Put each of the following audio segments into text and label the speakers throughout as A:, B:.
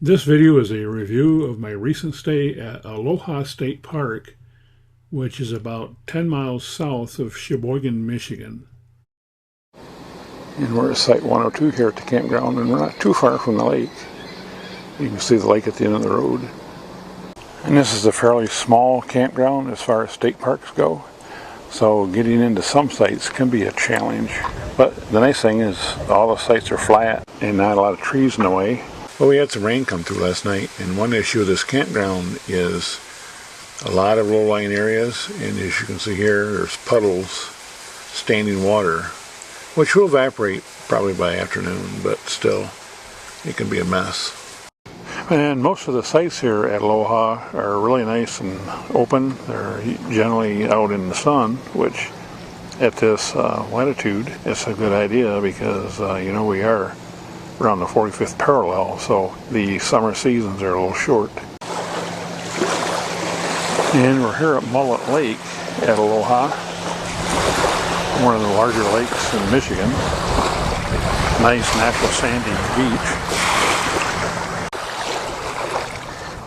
A: This video is a review of my recent stay at Aloha State Park, which is about 10 miles south of Cheboygan, Michigan. And we're at Site 102 here at the campground, and we're not too far from the lake. You can see the lake at the end of the road. And this is a fairly small campground as far as state parks go, so getting into some sites can be a challenge. But the nice thing is all the sites are flat and not a lot of trees in the way. Well, we had some rain come through last night, and one issue of this campground is a lot of low-lying areas, and as you can see here, there's puddles, standing water, which will evaporate probably by afternoon, but still, it can be a mess. And most of the sites here at Aloha are really nice and open. They're generally out in the sun, which at this latitude, it's a good idea because, we are around the 45th parallel, so the summer seasons are a little short. And we're here at Mullet Lake at Aloha, one of the larger lakes in Michigan. Nice natural sandy beach.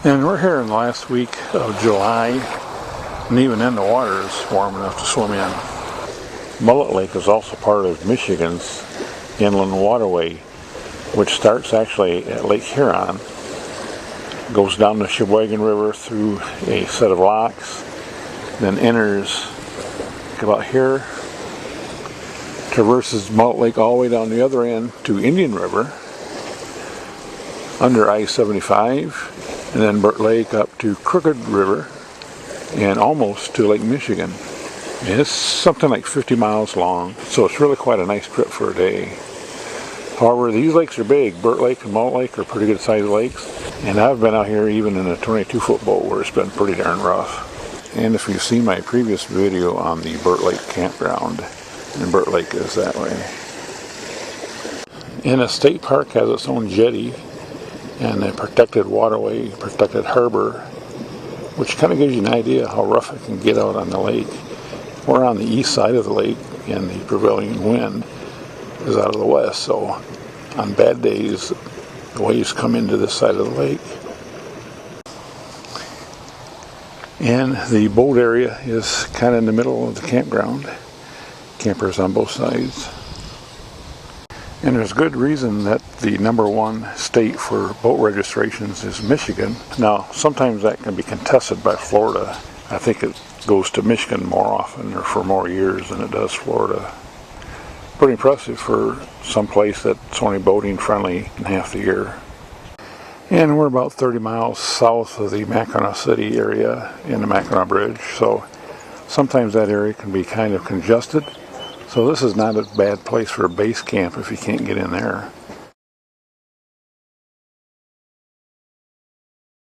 A: And we're here in the last week of July, and even then the water is warm enough to swim in. Mullet Lake is also part of Michigan's inland waterway, which starts actually at Lake Huron, goes down the Cheboygan River through a set of locks, then enters about here, traverses Mullet Lake all the way down the other end to Indian River, under I-75, and then Burt Lake up to Crooked River, and almost to Lake Michigan. And it's something like 50 miles long, so it's really quite a nice trip for a day. However, these lakes are big. Burt Lake and Mullet Lake are pretty good sized lakes. And I've been out here even in a 22-foot boat where it's been pretty darn rough. And if you've seen my previous video on the Burt Lake campground, and Burt Lake is that way. And a state park has its own jetty and a protected waterway, protected harbor, which kind of gives you an idea how rough it can get out on the lake. We're on the east side of the lake, and the prevailing wind is out of the west, so on bad days the waves come into this side of the lake. And the boat area is kind of in the middle of the campground. Campers on both sides. And there's good reason that the #1 state for boat registrations is Michigan. Now, sometimes that can be contested by Florida. I think it goes to Michigan more often or for more years than it does Florida. Pretty impressive for some place that's only boating friendly in half the year. And we're about 30 miles south of the Mackinac City area in the Mackinac Bridge, so sometimes that area can be kind of congested. So this is not a bad place for a base camp if you can't get in there.